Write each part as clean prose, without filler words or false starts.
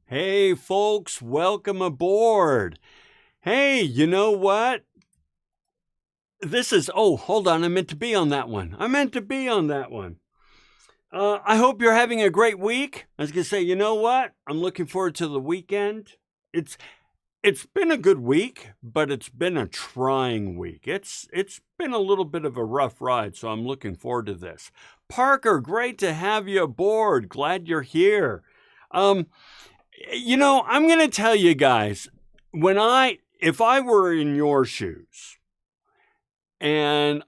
Hey, folks, welcome aboard. Hey, you know what? Hold on, I meant to be on that one. I hope you're having a great week. I was going to say, you know what? I'm looking forward to the weekend. It's it's been a good week, but it's been a trying week. It's been a little bit of a rough ride, so I'm looking forward to this. Parker, great to have you aboard. Glad you're here. Um, I'm going to tell you guys, if I were in your shoes and if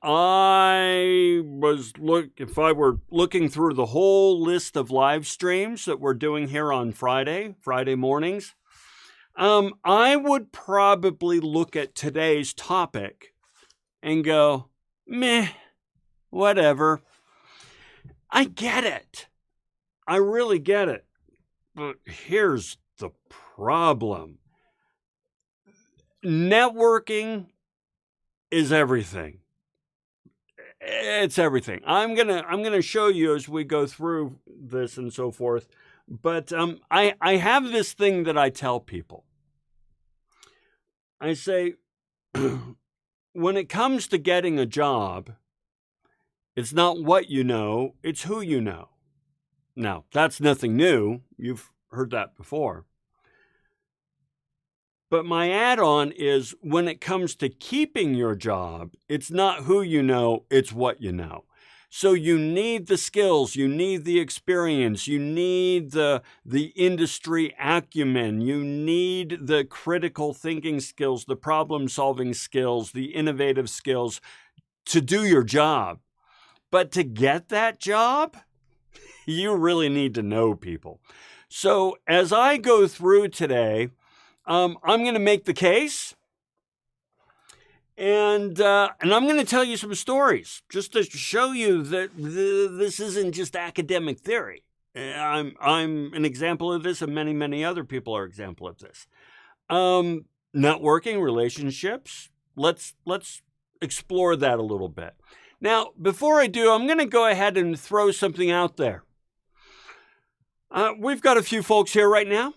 I were looking through the whole list of live streams that we're doing here on Friday mornings, I would probably look at today's topic and go, meh, whatever. I get it. I really get it. But here's the problem. Networking is everything. It's everything. I'm gonna show you as we go through this and so forth. But I have this thing that I tell people. I say, when it comes to getting a job, it's not what you know, it's who you know. Now, that's nothing new. You've heard that before. But my add-on is, when it comes to keeping your job, it's not who you know, it's what you know. So you need the skills, you need the experience, you need the industry acumen, you need the critical thinking skills, the problem-solving skills, the innovative skills to do your job. But to get that job, you really need to know people. So as I go through today, I'm going to make the case, and I'm going to tell you some stories just to show you that this isn't just academic theory. I'm an example of this, and many, many other people are example of this. Networking, relationships. Let's explore that a little bit. Now, before I do, I'm going to go ahead and throw something out there. We've got a few folks here right now.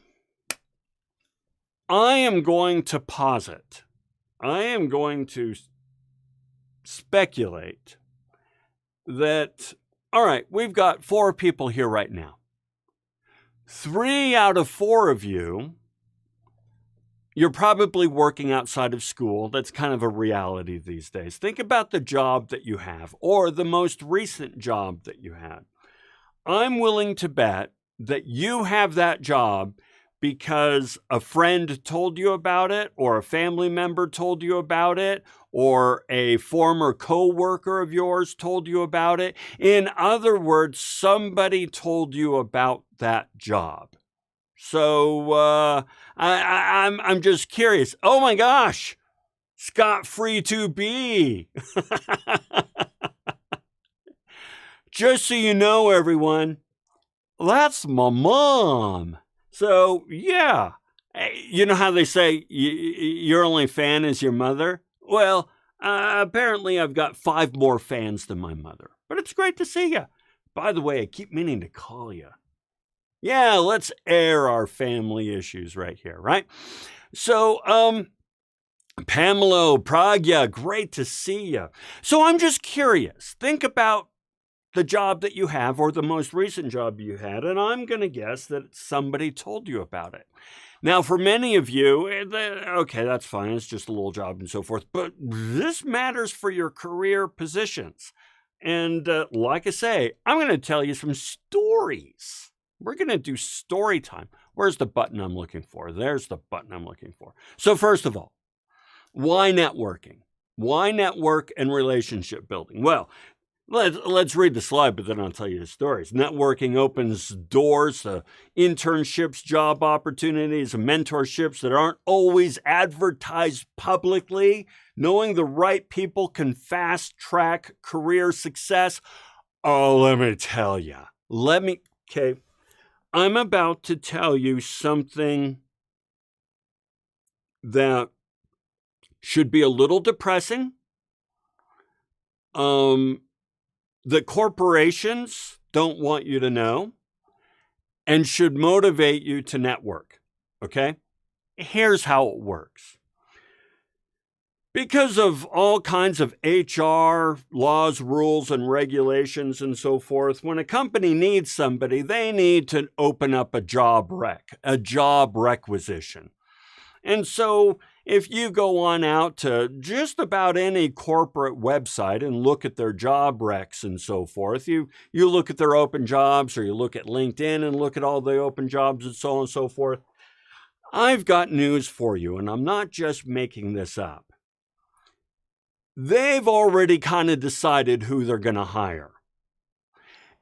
I am going to posit, I am going to speculate that, all right, we've got 4 people here right now. 3 out of 4 of you, you're probably working outside of school. That's kind of a reality these days. Think about the job that you have, or the most recent job that you had. I'm willing to bet that you have that job because a friend told you about it, or a family member told you about it, or a former coworker of yours told you about it. In other words, somebody told you about that job. So I'm just curious. Oh my gosh, scot-free to be. Just so you know, everyone, that's my mom. So, yeah, you know how they say your only fan is your mother? Well, apparently I've got 5 more fans than my mother. But it's great to see you. By the way, I keep meaning to call you. Yeah, let's air our family issues right here, right? So, Pamela, Pragya, great to see you. So I'm just curious. Think about the job that you have, or the most recent job you had, and I'm going to guess that somebody told you about it. Now, for many of you, okay, that's fine. It's just a little job and so forth. But this matters for your career positions. And like I say, I'm going to tell you some stories. We're going to do story time. Where's the button I'm looking for? There's the button I'm looking for. So first of all, why networking? Why network and relationship building? Well, let's read the slide, but then I'll tell you the stories. Networking opens doors to internships, job opportunities, and mentorships that aren't always advertised publicly. Knowing the right people can fast-track career success. Oh, let me tell you. Okay, I'm about to tell you something that should be a little depressing. The corporations don't want you to know. and should motivate you to network. Okay? Here's how it works. Because of all kinds of HR laws, rules, and regulations and so forth, when a company needs somebody, they need to open up a job requisition. And so if you go on out to just about any corporate website and look at their job recs and so forth, you look at their open jobs, or you look at LinkedIn and look at all the open jobs and so on and so forth, I've got news for you, and I'm not just making this up. They've already kind of decided who they're going to hire.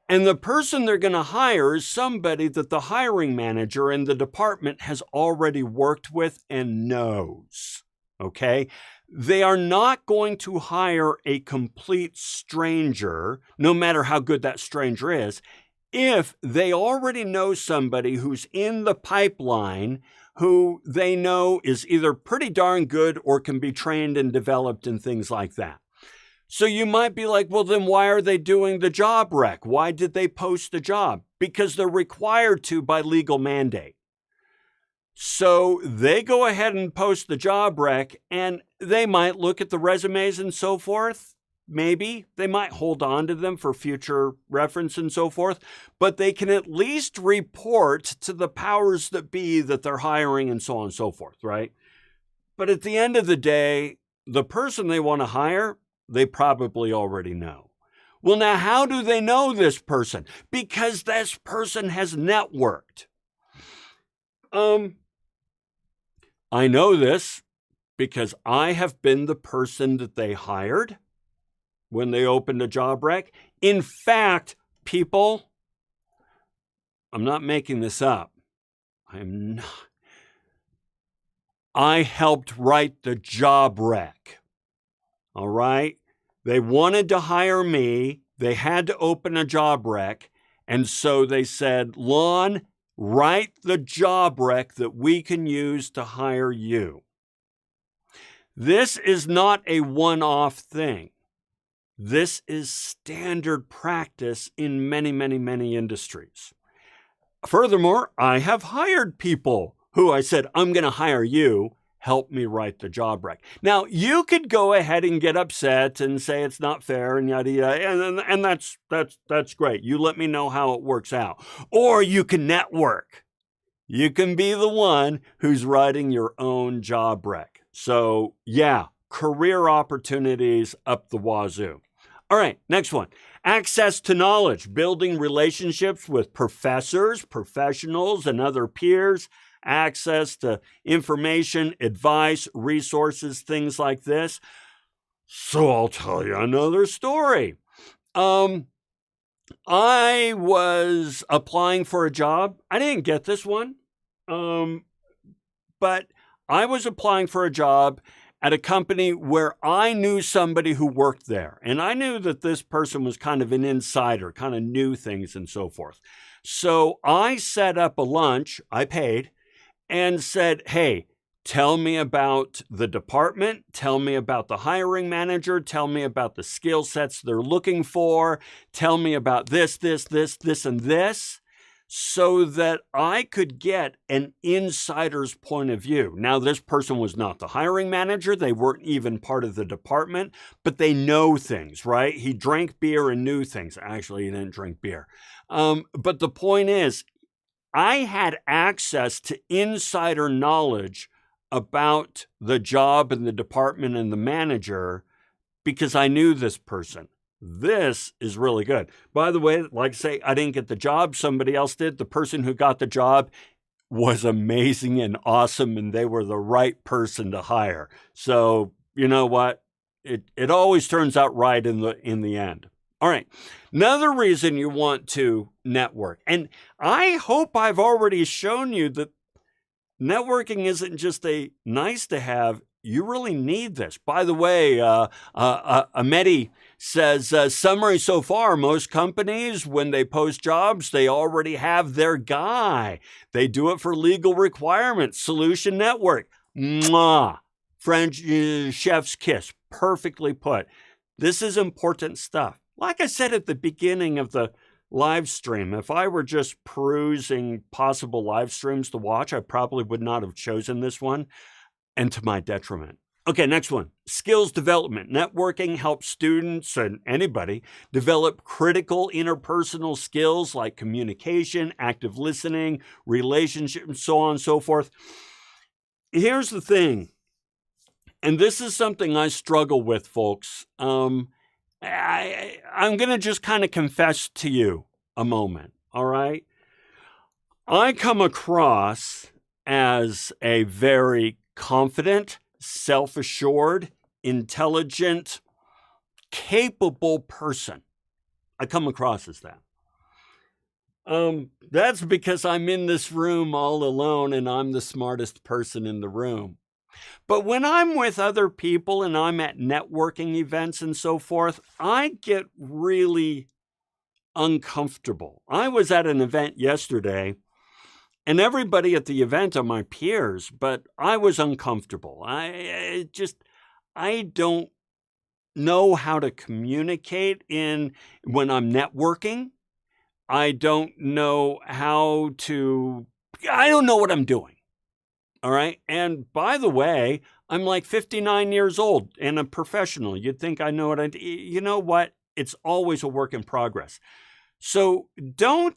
And the person they're going to hire is somebody that the hiring manager in the department has already worked with and knows. Okay? They are not going to hire a complete stranger, no matter how good that stranger is, if they already know somebody who's in the pipeline who they know is either pretty darn good or can be trained and developed and things like that. So you might be like, well, then why are they doing the job rec? Why did they post the job? Because they're required to by legal mandate. So they go ahead and post the job rec, and they might look at the resumes and so forth. Maybe they might hold on to them for future reference and so forth, but they can at least report to the powers that be that they're hiring and so on and so forth, right? But at the end of the day, the person they want to hire, they probably already know. Well, now, how do they know this person? Because this person has networked. I know this because I have been the person that they hired when they opened a job rec. In fact, people, I'm not making this up. I helped write the job rec. All right? They wanted to hire me. They had to open a job rec. And so they said, Lon, write the job rec that we can use to hire you. This is not a one-off thing. This is standard practice in many, many, many industries. Furthermore, I have hired people who I said, I'm going to hire you, help me write the job rec. Now, you could go ahead and get upset and say it's not fair and yada yada, and that's great. You let me know how it works out. Or you can network. You can be the one who's writing your own job rec. So yeah, career opportunities up the wazoo. All right, next one. Access to knowledge, building relationships with professors, professionals, and other peers. Access to information, advice, resources, things like this. So I'll tell you another story. I was applying for a job. I didn't get this one, but I was applying for a job at a company where I knew somebody who worked there. And I knew that this person was kind of an insider, kind of knew things and so forth. So I set up a lunch, I paid, and said, hey, tell me about the department, tell me about the hiring manager, tell me about the skill sets they're looking for, tell me about this, and this, so that I could get an insider's point of view. Now, this person was not the hiring manager. They weren't even part of the department, but they know things, right? He drank beer and knew things. Actually, he didn't drink beer. But the point is, I had access to insider knowledge about the job and the department and the manager because I knew this person. This is really good. By the way, like I say, I didn't get the job. Somebody else did. The person who got the job was amazing and awesome, and they were the right person to hire. So you know what? It always turns out right in the end. All right. Another reason you want to network, and I hope I've already shown you that networking isn't just a nice to have. You really need this. By the way, Ameti says, summary so far, most companies, when they post jobs, they already have their guy. They do it for legal requirements. Solution network. Mwah. French chef's kiss. Perfectly put. This is important stuff. Like I said at the beginning of the live stream. If I were just perusing possible live streams to watch, I probably would not have chosen this one, and to my detriment. Okay, next one. Skills development. Networking helps students and anybody develop critical interpersonal skills like communication, active listening, relationship, and so on and so forth. Here's the thing, and this is something I struggle with, folks. I'm going to just kind of confess to you a moment, all right? I come across as a very confident, self-assured, intelligent, capable person. I come across as that. That's because I'm in this room all alone and I'm the smartest person in the room. But when I'm with other people and I'm at networking events and so forth, I get really uncomfortable. I was at an event yesterday and everybody at the event are my peers, but I was uncomfortable. I don't know how to communicate when I'm networking. I don't know I don't know what I'm doing. All right. And by the way, I'm like 59 years old and a professional. You'd think I know what I do. You know what? It's always a work in progress. So don't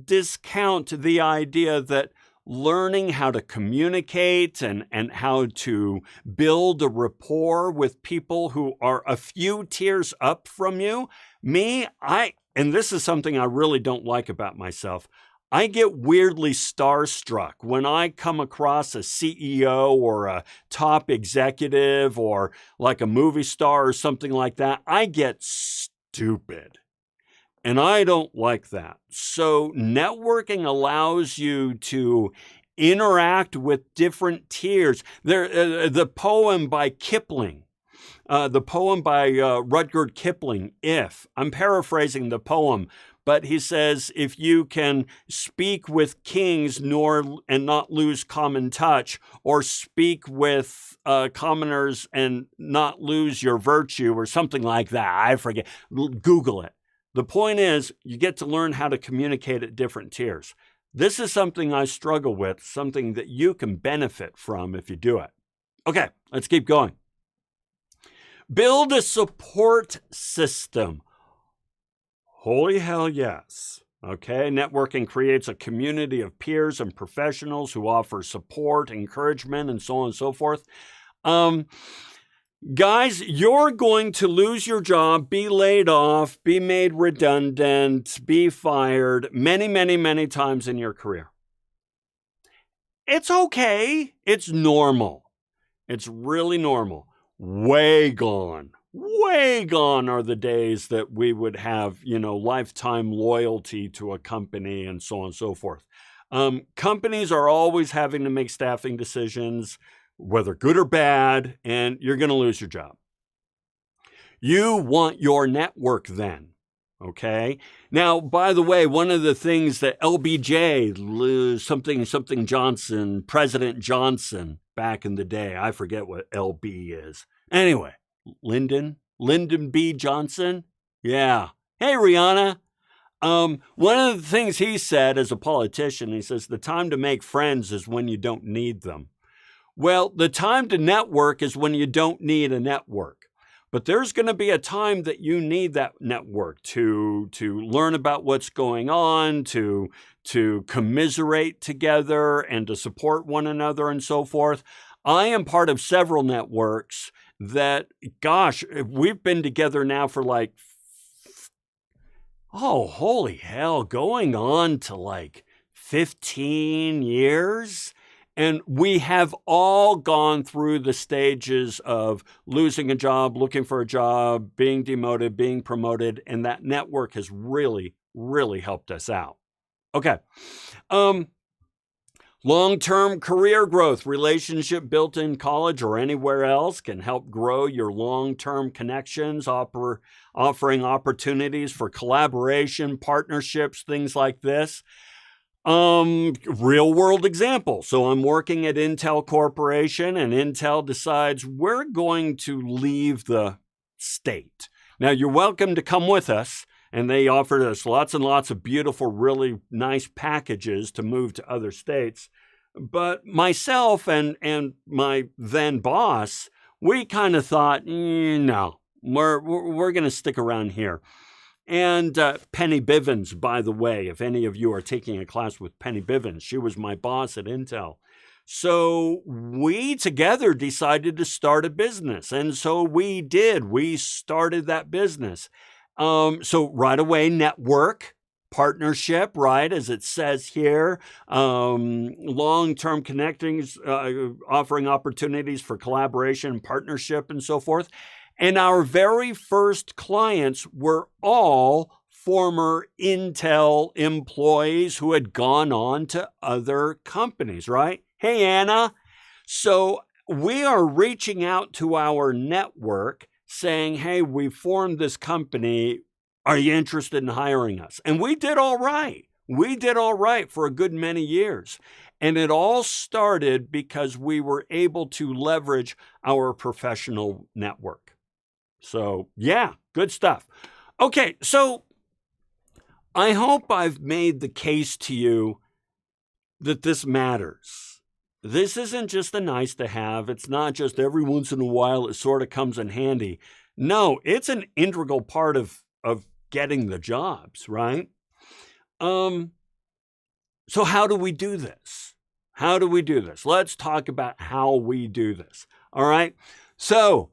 discount the idea that learning how to communicate and how to build a rapport with people who are a few tiers up from you. And this is something I really don't like about myself. I get weirdly starstruck when I come across a CEO or a top executive or like a movie star or something like that. I get stupid. And I don't like that. So networking allows you to interact with different tiers. The poem by Kipling, Rudyard Kipling, If. I'm paraphrasing the poem, but he says, if you can speak with kings and not lose common touch, or speak with commoners and not lose your virtue, or something like that. I forget. Google it. The point is, you get to learn how to communicate at different tiers. This is something I struggle with, something that you can benefit from if you do it. Okay, let's keep going. Build a support system. Holy hell yes. Okay, networking creates a community of peers and professionals who offer support, encouragement, and so on and so forth. Guys, you're going to lose your job, be laid off, be made redundant, be fired many, many, many times in your career. It's okay. It's normal. It's really normal. Way gone are the days that we would have, lifetime loyalty to a company and so on and so forth. Companies are always having to make staffing decisions, whether good or bad, and you're going to lose your job. You want your network then, okay? Now, by the way, one of the things that LBJ, something Johnson, President Johnson, back in the day, I forget what LB is. Anyway, Lyndon B. Johnson? Yeah. Hey, Rihanna. One of the things he said as a politician, he says, the time to make friends is when you don't need them. Well, the time to network is when you don't need a network. But there's going to be a time that you need that network to learn about what's going on, to commiserate together and to support one another and so forth. I am part of several networks that, gosh, we've been together now for holy hell, going on to 15 years. And we have all gone through the stages of losing a job, looking for a job, being demoted, being promoted, and that network has really, really helped us out. Okay. Long-term career growth, relationship built in college or anywhere else can help grow your long-term connections, offering opportunities for collaboration, partnerships, things like this. Real world example. So I'm working at Intel Corporation and Intel decides we're going to leave the state. Now you're welcome to come with us and they offered us lots and lots of beautiful, really nice packages to move to other states. But myself and my then boss, we kind of thought, no, we're going to stick around here. And Penny Bivens, by the way, if any of you are taking a class with Penny Bivens, she was my boss at Intel. So we together decided to start a business. And so we did. We started that business. So right away, network, partnership, right, as it says here, long-term connectings, offering opportunities for collaboration, partnership, and so forth. And our very first clients were all former Intel employees who had gone on to other companies, right? Hey, Anna. So we are reaching out to our network saying, hey, we formed this company. Are you interested in hiring us? And we did all right. We did all right for a good many years. And it all started because we were able to leverage our professional network. So, yeah, good stuff. Okay, so I hope I've made the case to you that this matters. This isn't just a nice to have. It's not just every once in a while it sort of comes in handy. No, it's an integral part of getting the jobs, right? So how do we do this? How do we do this? Let's talk about how we do this. All right. So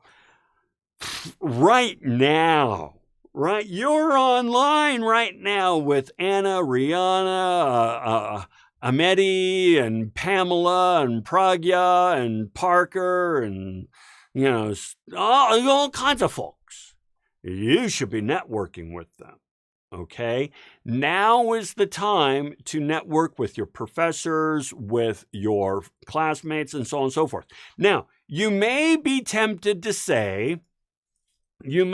right now, right, you're online right now with Anna, Rihanna, Ameti, and Pamela, and Pragya, and Parker, and, all kinds of folks. You should be networking with them, okay? Now is the time to network with your professors, with your classmates, and so on and so forth. Now, you may be tempted to say, you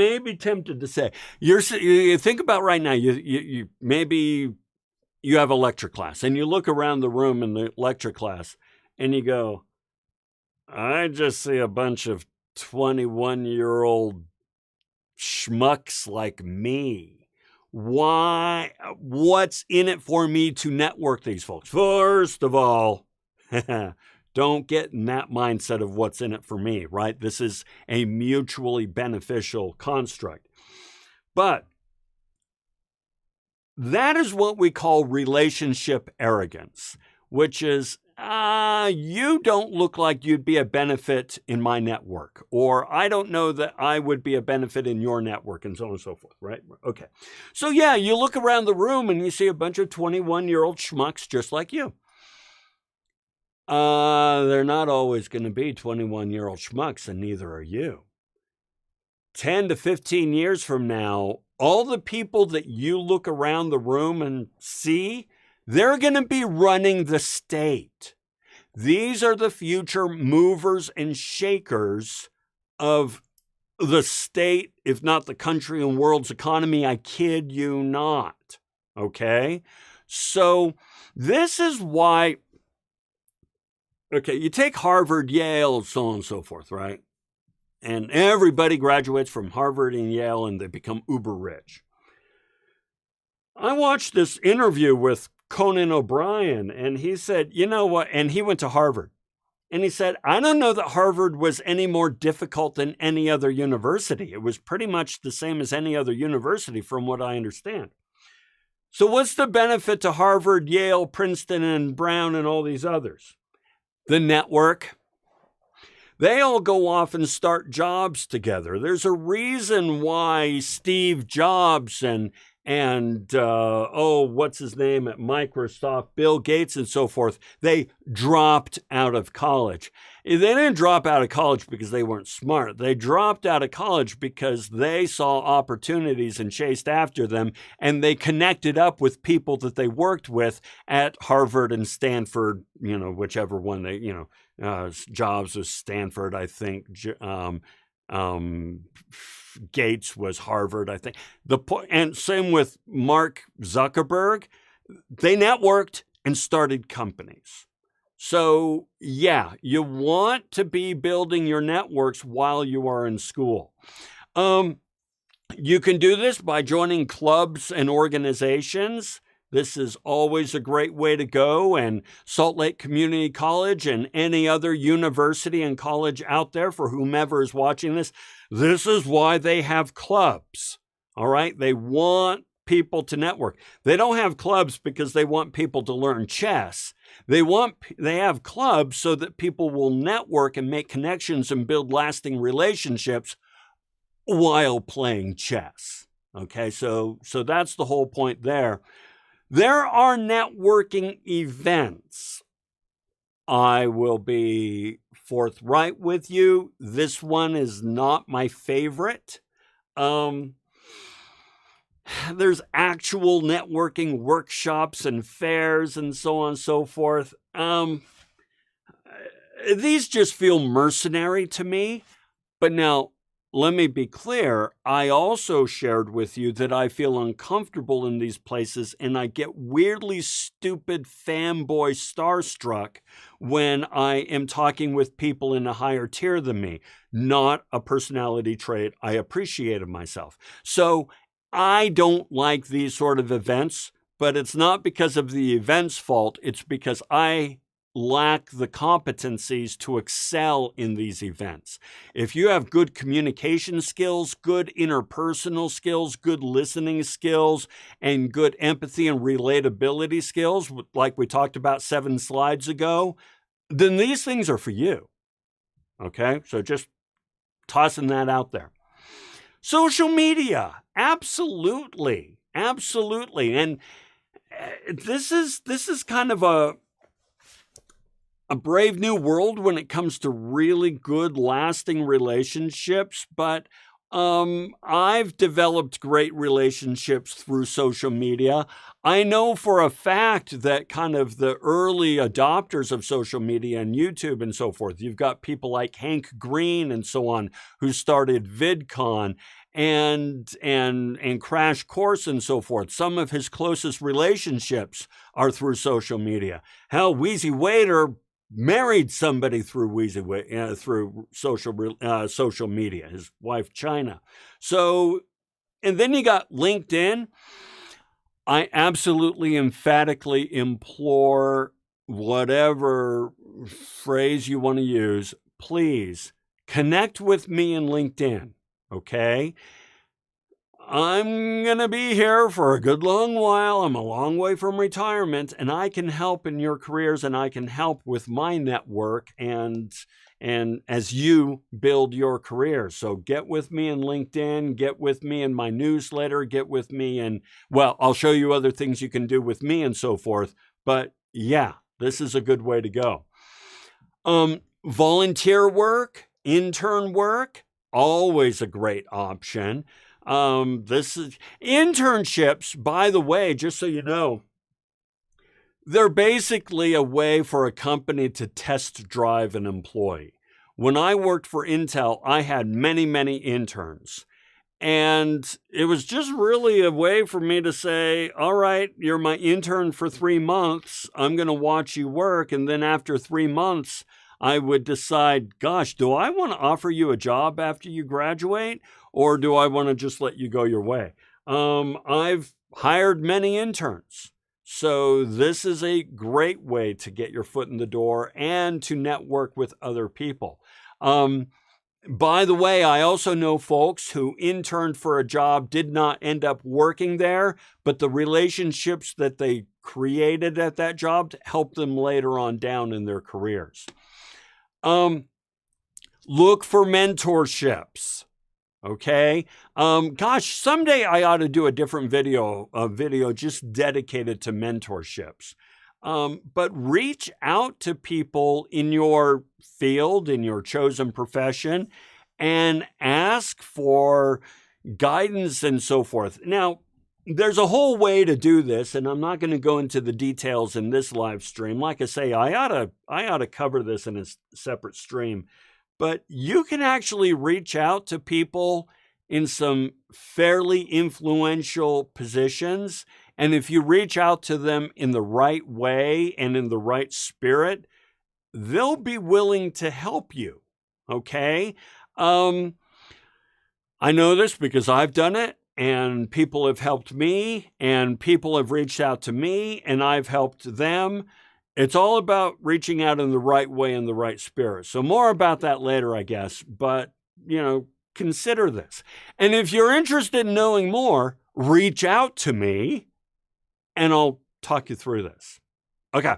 think about right now, you maybe you have a lecture class, and you look around the room in the lecture class, and you go, I just see a bunch of 21-year-old schmucks like me. Why? What's in it for me to network these folks? First of all, don't get in that mindset of what's in it for me, right? This is a mutually beneficial construct. But that is what we call relationship arrogance, which is, you don't look like you'd be a benefit in my network, or I don't know that I would be a benefit in your network, and so on and so forth, right? Okay. So yeah, you look around the room and you see a bunch of 21-year-old schmucks just like you. They're not always going to be 21-year-old schmucks, and neither are you. 10 to 15 years from now, all the people that you look around the room and see, they're going to be running the state. These are the future movers and shakers of the state, if not the country and world's economy. I kid you not. Okay? So this is why, okay, you take Harvard, Yale, so on and so forth, right? And everybody graduates from Harvard and Yale and they become uber rich. I watched this interview with Conan O'Brien, and he said, you know what? And he went to Harvard. And he said, I don't know that Harvard was any more difficult than any other university. It was pretty much the same as any other university from what I understand. So what's the benefit to Harvard, Yale, Princeton, and Brown, and all these others? The network. They all go off and start jobs together. There's a reason why Steve Jobs and what's his name at Microsoft, Bill Gates and so forth, they dropped out of college. They didn't drop out of college because they weren't smart. They dropped out of college because they saw opportunities and chased after them, and they connected up with people that they worked with at Harvard and Stanford, whichever one they, Jobs was Stanford, I think. Gates was Harvard, I think. And same with Mark Zuckerberg. They networked and started companies. So yeah, you want to be building your networks while you are in school. You can do this by joining clubs and organizations. This is always a great way to go. And Salt Lake Community College and any other university and college out there, for whomever is watching this is why they have clubs. All right. They want people to network. They don't have clubs because they want people to learn chess. They have clubs so that people will network and make connections and build lasting relationships while playing chess. Okay, so that's the whole point there. There are networking events. I will be forthright with you. This one is not my favorite. There's actual networking workshops and fairs and so on and so forth. These just feel mercenary to me. But now, let me be clear. I also shared with you that I feel uncomfortable in these places and I get weirdly stupid fanboy starstruck when I am talking with people in a higher tier than me. Not a personality trait I appreciate of myself. So I don't like these sort of events, but it's not because of the event's fault. It's because I lack the competencies to excel in these events. If you have good communication skills, good interpersonal skills, good listening skills, and good empathy and relatability skills, like we talked about 7 slides ago, then these things are for you. Okay? So just tossing that out there. Social media, absolutely. And this is kind of a brave new world when it comes to really good, lasting relationships. But I've developed great relationships through social media. I know for a fact that kind of the early adopters of social media and YouTube and so forth, you've got people like Hank Green and so on, who started VidCon and Crash Course and so forth. Some of his closest relationships are through social media. Hell, Wheezy Waiter married somebody through through social media, his wife China. So, and then you got LinkedIn. I absolutely emphatically implore, whatever phrase you want to use, please connect with me in LinkedIn. Okay? I'm going to be here for a good long while. I'm a long way from retirement, and I can help in your careers, and I can help with my network and as you build your career. So get with me in LinkedIn, get with me in my newsletter, get with me and, well, I'll show you other things you can do with me and so forth. But yeah, this is a good way to go. Volunteer work, intern work, always a great option. This is internships, by the way, just so you know, they're basically a way for a company to test drive an employee. When I worked for Intel, I had many, many interns. And it was just really a way for me to say, all right, you're my intern for 3 months. I'm going to watch you work. And then after 3 months, I would decide, gosh, do I want to offer you a job after you graduate? Or do I want to just let you go your way? I've hired many interns. So this is a great way to get your foot in the door and to network with other people. By the way, I also know folks who interned for a job, did not end up working there, but the relationships that they created at that job helped them later on down in their careers. Look for mentorships. Okay. Gosh, someday I ought to do a different video just dedicated to mentorships. But reach out to people in your field, in your chosen profession, and ask for guidance and so forth. Now, there's a whole way to do this, and I'm not going to go into the details in this live stream. Like I say, I ought to cover this in a separate stream. But you can actually reach out to people in some fairly influential positions. And if you reach out to them in the right way and in the right spirit, they'll be willing to help you. Okay? I I know this because I've done it, and people have helped me, and people have reached out to me, and I've helped them. It's all about reaching out in the right way, in the right spirit. So more about that later, I guess. But, consider this. And if you're interested in knowing more, reach out to me, and I'll talk you through this. Okay.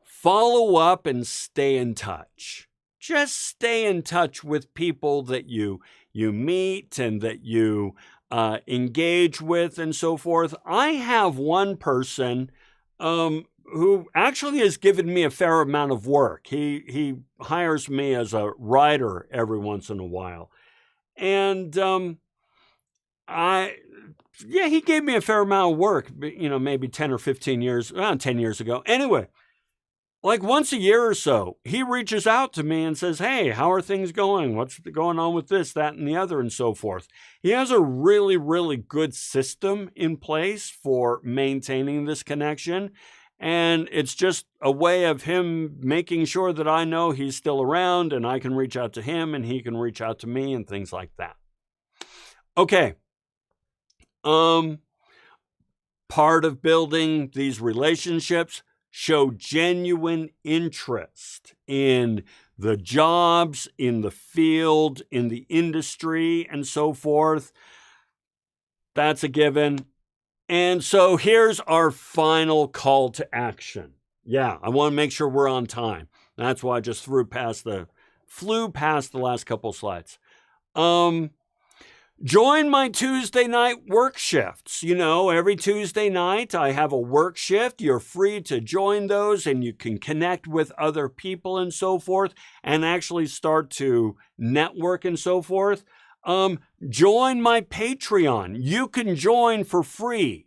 Follow up and stay in touch. Just stay in touch with people that you meet and that you engage with and so forth. I have one person who actually has given me a fair amount of work. He hires me as a writer every once in a while. And he gave me a fair amount of work, maybe 10 or 15 years, 10 years ago. Anyway, like once a year or so, he reaches out to me and says, hey, how are things going? What's going on with this, that, and the other, and so forth. He has a really, really good system in place for maintaining this connection. And it's just a way of him making sure that I know he's still around and I can reach out to him and he can reach out to me and things like that. Okay. Part of building these relationships, show genuine interest in the jobs, in the field, in the industry, and so forth. That's a given. And so here's our final call to action. Yeah, I want to make sure we're on time. That's why I just flew past the last couple slides. Join my Tuesday night work shifts. Every Tuesday night I have a work shift. You're free to join those and you can connect with other people and so forth and actually start to network and so forth. Join my Patreon. You can join for free.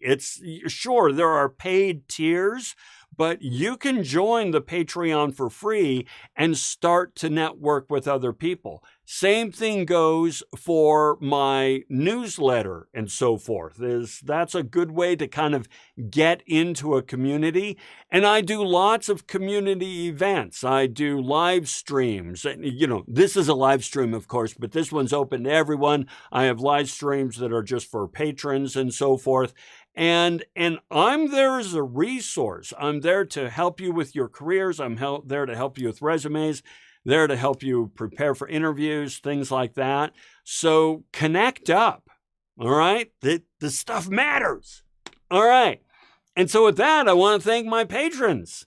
Sure, there are paid tiers, but you can join the Patreon for free and start to network with other people. Same thing goes for my newsletter and so forth. That's a good way to kind of get into a community. And I do lots of community events. I do live streams. This is a live stream, of course, but this one's open to everyone. I have live streams that are just for patrons and so forth. And I'm there as a resource. I'm there to help you with your careers. I'm there to help you with resumes, there to help you prepare for interviews, things like that. So connect up, all right? The stuff matters, all right? And so with that, I want to thank my patrons,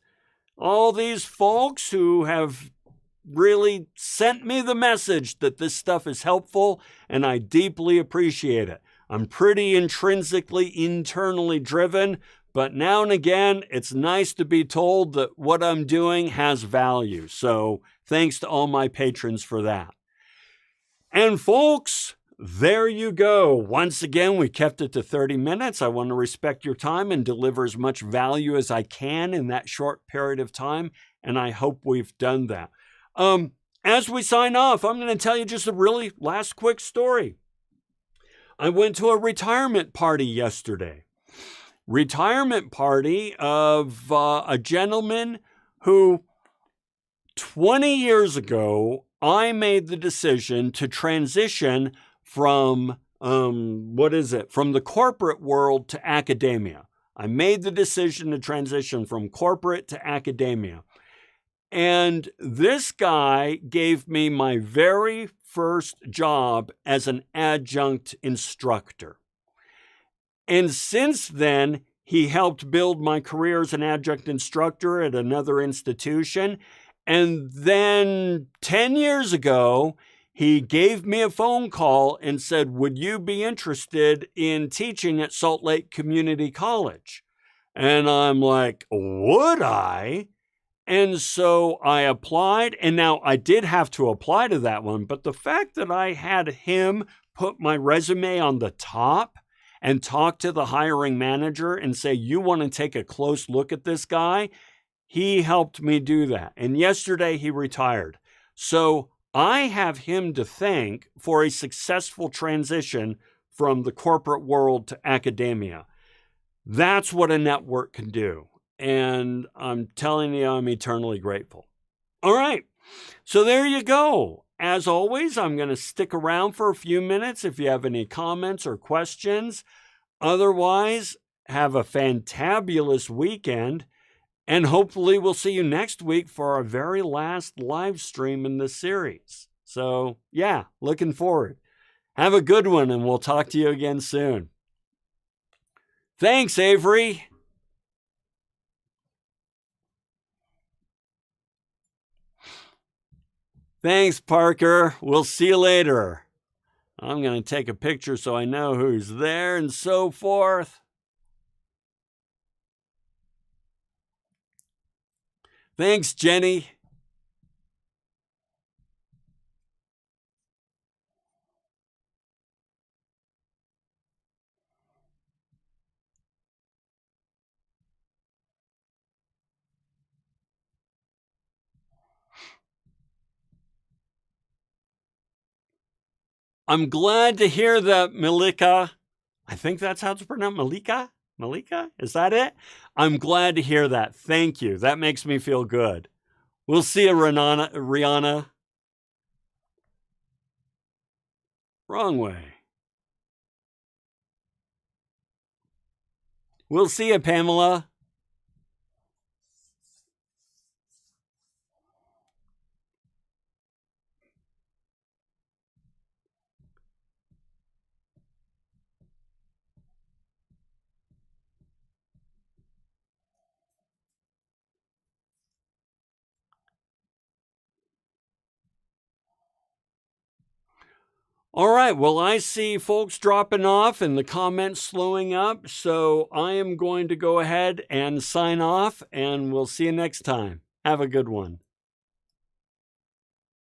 all these folks who have really sent me the message that this stuff is helpful, and I deeply appreciate it. I'm pretty intrinsically, internally driven, but now and again, it's nice to be told that what I'm doing has value. So thanks to all my patrons for that. And folks, there you go. Once again, we kept it to 30 minutes. I want to respect your time and deliver as much value as I can in that short period of time, and I hope we've done that. As we sign off, I'm going to tell you just a really last quick story. I went to a retirement party yesterday. Retirement party of a gentleman who 20 years ago, I made the decision to transition from, from the corporate world to academia. I made the decision to transition from corporate to academia. And this guy gave me my very first job as an adjunct instructor. And since then, he helped build my career as an adjunct instructor at another institution. And then 10 years ago, he gave me a phone call and said, would you be interested in teaching at Salt Lake Community College? And I'm like, would I? And so I applied, and now I did have to apply to that one, but the fact that I had him put my resume on the top and talk to the hiring manager and say, you want to take a close look at this guy, he helped me do that. And yesterday he retired. So I have him to thank for a successful transition from the corporate world to academia. That's what a network can do. And I'm telling you, I'm eternally grateful. All right. So there you go. as always, I'm going to stick around for a few minutes if you have any comments or questions. Otherwise, have a fantabulous weekend, and hopefully we'll see you next week for our very last live stream in this series. So, yeah, looking forward. Have a good one, and we'll talk to you again soon. Thanks, Avery. Thanks, Parker. We'll see you later. I'm going to take a picture so I know who's there and so forth. Thanks, Jenny. I'm glad to hear that, Malika. I think that's how it's pronounced. Malika? Malika? Is that it? I'm glad to hear that. Thank you. That makes me feel good. We'll see you, Rihanna. Wrong way. We'll see you, Pamela. All right, well, I see folks dropping off and the comments slowing up, so I am going to go ahead and sign off, and we'll see you next time. Have a good one.